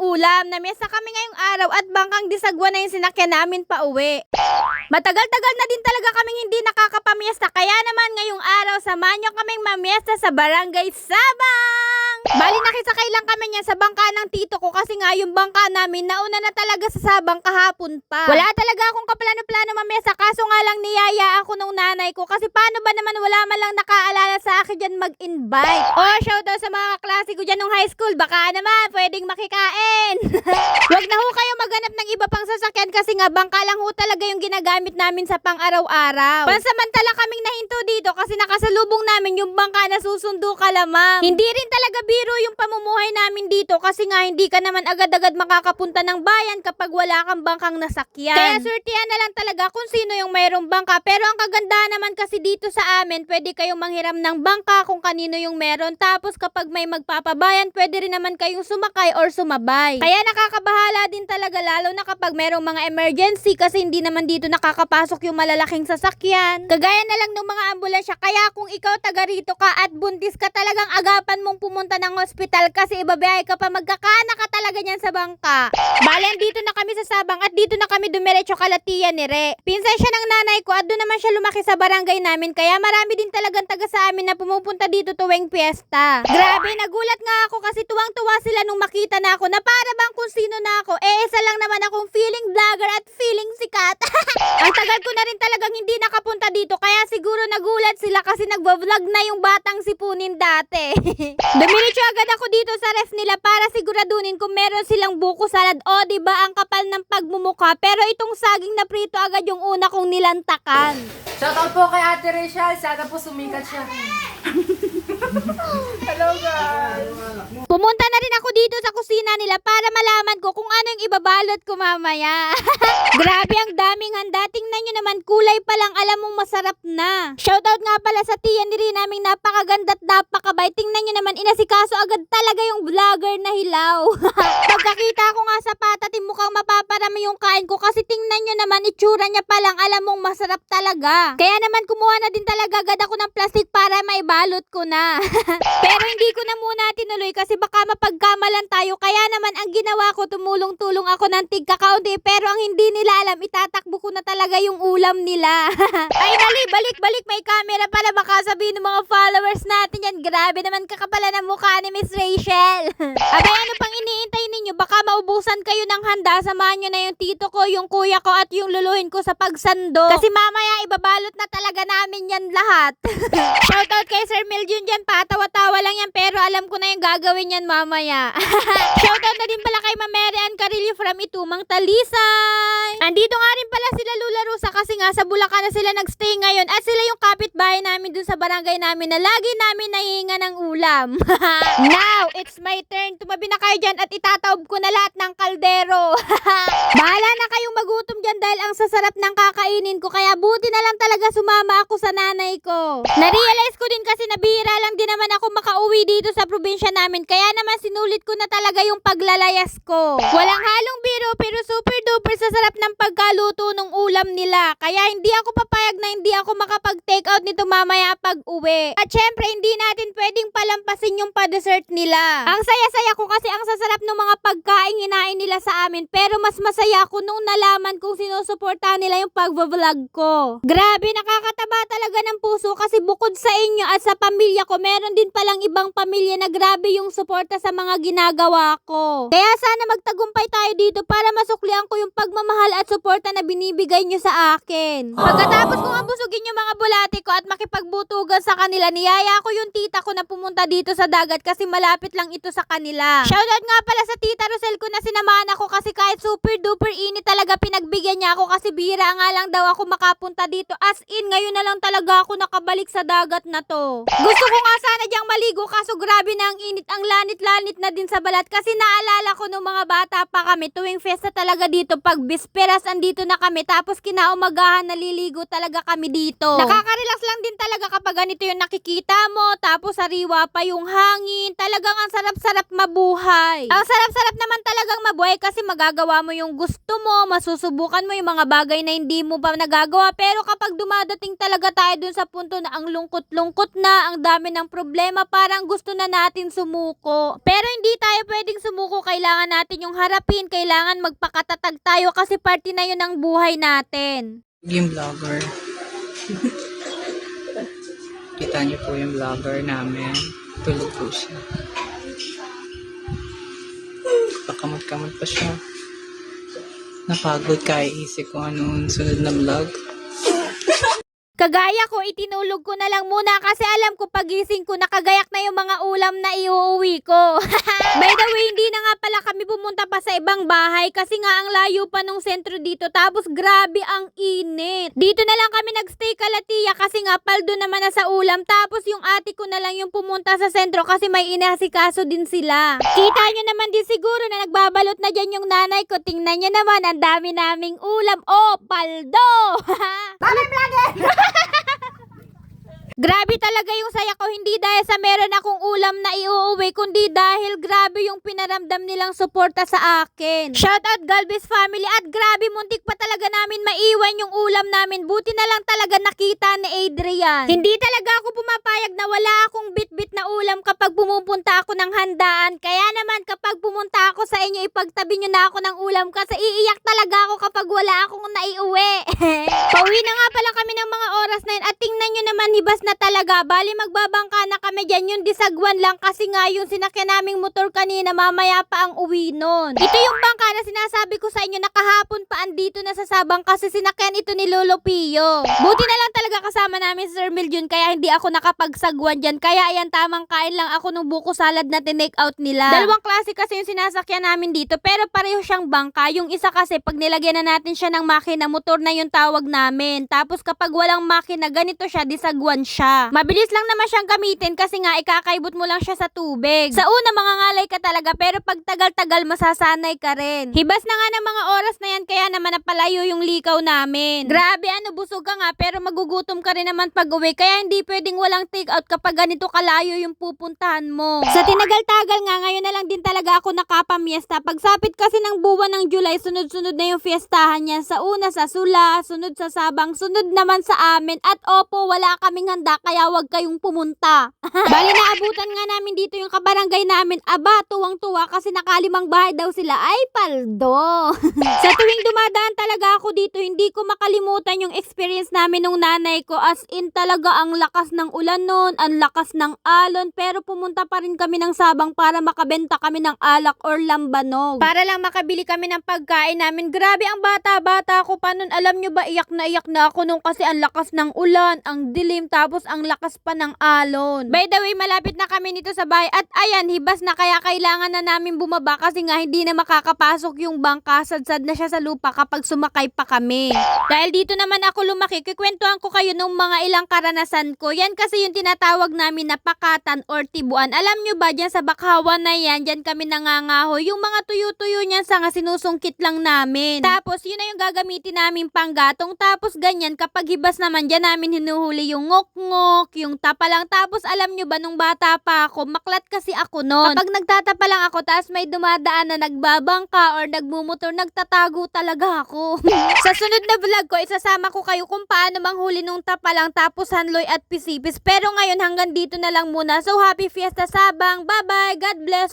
ulam. Namesa kami ngayong araw at bangkang disagwa na yung sinakyan namin pa uwi. Matagal-tagal na din talaga kaming hindi nakakapamiesta, kaya naman ngayong araw samahan nyo kaming mamiesta sa Barangay Sabang! Bali nakisakay lang kami niyan sa bangka ng tito ko kasi nga yung bangka namin nauna na talaga sa Sabang kahapon pa. Wala talaga akong kaplano-plano mamiesta, kaso nga lang niyaya ako nung nanay ko kasi paano ba naman wala man lang nakaalala sa akin dyan mag-invite. Oh, shoutout sa mga klase ko dyan nung high school, baka naman pwedeng makikain. Wag na ho kayo maghanap ng iba pang sasakyan kasi nga bangka lang ho talaga yung ginagamit namin sa pang-araw-araw. Pansamantala kaming nahinto dito kasi nakasalubong namin yung bangka na susundo ka lamang. Hindi rin talaga biro yung pamumuhay namin dito kasi nga hindi ka naman agad-agad makakapunta ng bayan kapag wala kang bangkang nasakyan. Kaya swertihan na lang talaga kung sino yung mayroong bangka, pero ang kagandahan naman kasi dito sa amin, pwede kayong manghiram ng bangka kung kanino yung meron, tapos kapag may magpapabayan, pwede rin naman kayong sumakay or sumabay. Kaya nakakabahala din talaga lalo na kapag mayroong mga emergency kasi hindi naman dito nakakapasok yung malalaking sasakyan. Kagaya na lang ng mga ambulansya, kaya kung ikaw taga rito ka at buntis ka, talagang agapan mong pumunta ng hospital kasi ibabiyahe ka pa, magkakana ka talaga niyan sa bangka. Bale, dito na kami sa Sabang at dito na kami dumiretso kalatian ni Re. Pinsan siya ng nanay ko at doon naman siya lumaki sa barangay namin, kaya marami din talagang taga sa amin na pumupunta dito tuwing piyesta. Grabe, nagulat nga ako kasi tuwang-tuwa sila nung makita na ako na para bang kung sino na ako. Isa lang naman akong feeling vlogger at feeling sikat. Ang tagal ko na rin talagang hindi nakapunta dito, kaya siguro nagulat sila kasi nagvo-vlog na yung batang sipunin dati. Dumiretso agad ako dito sa ref nila para siguraduhin kung meron silang buko salad. O, diba ang kapal ng pagmumukha, pero itong saging na prito agad yung una kong nilantakan. Shoutout po kay Ate Rachel. Sana po sumikat siya. Hello guys! Pumunta na rin ako dito sa kusina nila para malaman ko kung ano yung ibabalot ko mamaya. Grabe, ang daming handa. Tingnan nyo naman, kulay pa lang alam mong masarap na. Shoutout nga pala sa tiyan ni rin naming napakaganda at napakabay. Tingnan nyo naman, inasikaso agad talaga yung vlogger na hilaw. Pagkakita ko nga sa patatim, mukhang mapaparami yung kain ko kasi tingnan nyo naman, itsura niya pa lang alam mong masarap talaga. Kaya naman kumuha na din talaga agad ako ng plastic para maibalot ko na. Pero hindi ko na muna tinuloy kasi baka mapagkamalan tayo, kaya naman ang ginawa ko, tumulong-tulong ako ng tigkakaunti, pero ang hindi nila alam, itatakbo ko na talaga yung ulam nila. Ay dali, balik-balik, may camera pala, baka sabihin ng mga followers natin yan, grabe naman kakapala ng mukha ni Miss Rachel. Abay, ano pang iniintay ninyo? Baka maubusan kayo ng handa, samahan nyo na yung tito ko, yung kuya ko at yung luluhin ko sa pagsando. Kasi mamaya ibabalot na talaga namin yan lahat. Shoutout kay Sir Miljun dyan, patawa-tawa lang yan, pero alam ko na yung gagawin yan mamaya. Shoutout na din pala kay Mamere and Carillo from Itumang Talisay. Andito nga rin pala sila Lula Rosa kasi nga sa Bulacan na sila nagstay ngayon at sila yung kapitbahay namin dun sa barangay namin na lagi namin nahihinga ng ulam. Now, it's my turn. Tumabi na kayo dyan at itataob ko na lahat ng kaldero. Bahala na kayong magutom dyan dahil ang sasarap ng kakainin ko, kaya buti na lang talaga sumama ako sa nanay ko. Narealize ko din kasi nabihira lang din naman ako makauwi dito sa probinsya namin, kaya naman sinulit ko na talaga yung paglalayas ko. Walang halong biro pero super duper sa sarap ng pagkaluto ng ulam nila, kaya hindi ako papayag na hindi ako makapag-take out nito mamaya pag uwi. At syempre hindi natin pwedeng palampasin yung pa-dessert nila. Ang saya-saya ko kasi ang sasarap ng mga pagkain hinain nila sa amin, pero mas masaya ako nung nalaman kung sinusuportahan nila yung pag-vlog ko. Grabe, nakakataba talaga ng puso kasi bukod sa inyo at sa pamilya ko, meron din palang ibang pamilya na grabe yung suporta sa mga ginagawa ko. Kaya sana magtagumpay tayo dito para masuklian ko yung pagmamahal at suporta na binibigay nyo sa akin. Pagkatapos kong abusugin yung mga bulate ko at makipagbutugan sa kanila, niyaya ko yung tita ko na pumunta dito sa dagat kasi malapit lang ito sa kanila. Shoutout nga pala sa tita Rosel ko na sinamahan ako kasi kahit super duper init talaga pinagbigyan niya ako kasi bihira nga lang daw ako makapunta dito. As in, ngayon na lang talaga ako nakabalik sa dagat na to. Gusto ko nga sana diyang maligo kaso grabe na ang init, ang lanit-lanit na din sa balat kasi naalala ko nung mga bata pa kami, tuwing fiesta talaga dito pag bisperas andito na kami tapos kinaumagahan naliligo talaga kami dito. Nakaka-relax lang din talaga kapag ganito yung nakikita mo tapos sariwa pa yung hangin, talagang ang sarap-sarap mabuhay. Ang sarap-sarap naman talagang mabuhay kasi magagawa mo yung gusto mo, masusubukan mo yung mga bagay na hindi mo pa nagagawa, pero kapag dumadating talaga tayo dun sa punto na ang lungkot-lungkot na, ang dami ng problema, parang gusto na natin sumuko. Pero hindi tayo pwedeng sumuko kailangan natin yung harapin, kailangan magpakatatag tayo kasi party na yun ng buhay natin. Yung vlogger. Kita niyo po yung vlogger namin. Tulog po siya. Pakamot-kamot pa siya. Napagod kaya isip kung anong sunod na vlog. Kagaya ko, itinulog ko na lang muna kasi alam ko pagising ko nakagayak na yung mga ulam na iuuwi ko. By the way, hindi na nga pala kami pumunta pa sa ibang bahay kasi nga ang layo pa nung sentro dito tapos grabe ang init. Dito na lang kami nagstay kalatiya kasi nga paldo naman na sa ulam tapos yung ate ko na lang yung pumunta sa sentro kasi may inasikaso din sila. Kita nyo naman din siguro na nagbabalot na dyan yung nanay ko. Tingnan nyo naman, ang dami naming ulam. Oh, paldo! Grabe talaga yung saya ko, hindi dahil sa meron akong ulam na iuuwi, kundi dahil grabe yung pinaramdam nilang suporta sa akin. Shout out Galvez family at grabe muntik pa talaga namin maiwan yung ulam namin. Buti na lang talaga nakita ni Adrian. Hindi talaga ako pumapayag na wala akong bit-bit na ulam kapag pumupunta ako ng handaan. Kaya naman kapag pumunta ako sa inyo, ipagtabi nyo na ako ng ulam kasi iiyak talaga ako kapag wala akong naiuwi. Pauwi na nga pala kami ng mga oras na yun at tingnan nyo naman, hibas na talaga. Bali magbabangka na kami dyan, yung disagwan lang kasi nga yung sinakyan naming motor kanina mamaya pa ang uwi nun. Ito yung bangka na sinasabi ko sa inyo na kahapon pa andito na sa Sabang kasi sinakyan ito ni Lolo Pio. Buti na lang talaga kasama namin si Sir Miljon kaya hindi ako nakapagsagwan dyan. Kaya ayan, tamang kain lang ako ng buko salad na tinake out nila. Dalawang klase kasi yung sinasakyan namin dito pero pareho siyang bangka. Yung isa kasi pag nilagyan na natin siya ng makina, motor na yung tawag namin. Tapos kapag walang makina, ganito siya, disagwan siya. Mabilis lang naman siyang gamitin kasi nga ikakaibot mo lang siya sa tubig. Sa una mangangalay ka talaga pero pag tagal-tagal masasanay ka rin. Hibas na nga ng mga oras na yan kaya naman napalayo yung likaw namin. Grabe busog ka nga pero magugutom ka rin naman pag uwi kaya hindi pwedeng walang take out kapag ganito kalayo yung pupuntahan mo. Sa tinagal-tagal nga ngayon na lang din talaga ako nakapamiesta. Pagsapit kasi ng buwan ng July, sunod-sunod na yung fiestahan niya. Sa una sa Sula, sunod sa Sabang, sunod naman sa amin at opo wala kaming handa kaya wag kayong pumunta. Bali naabutan nga namin dito yung kabarangay namin. Aba, tuwang-tuwa kasi nakalimang bahay daw sila. Ay, paldo! Sa tuwing dumadaan talaga ako dito, hindi ko makalimutan yung experience namin nung nanay ko. As in talaga ang lakas ng ulan nun, ang lakas ng alon, pero pumunta pa rin kami ng Sabang para makabenta kami ng alak or lambanog. Para lang makabili kami ng pagkain namin. Grabe ang bata-bata ko pa nun. Alam nyo ba, iyak na ako nung kasi ang lakas ng ulan, ang dilim, tapos ang lakas pa ng alon. By the way, malapit na kami nito sa bahay at ayan, hibas na kaya kailangan na namin bumaba kasi nga hindi na makakapasok yung bangka. Sad-sad na siya sa lupa kapag sumakay pa kami. Dahil dito naman ako lumaki, kikwentuhan ko kayo nung mga ilang karanasan ko. Yan kasi yung tinatawag namin na pakatan or tibuan. Alam nyo ba, dyan sa bakhawan na yan, dyan kami nangangahoy. Yung mga tuyo-tuyo niyan sa nga sinusungkit lang namin. Tapos, yun na yung gagamitin namin panggatong. Tapos, ganyan, kapag hibas naman, dyan namin hinuhuli yung ngok-ngok, yung tapa lang. Tapos, alam nyo ba, nung bata pa ako, maklat kasi ako noon. Kapag nagtatapa lang ako, tapos may dumadaan na nagbabangka or nagmumotor, nagtatago talaga ako. Sa sunod na vlog ko, isasama ko kayo kung paano manghuli nung tapa lang, tapos hanloy at pisipis. Pero ngayon, hanggang dito na lang muna. So, happy Fiesta Sabang. Bye-bye. God bless.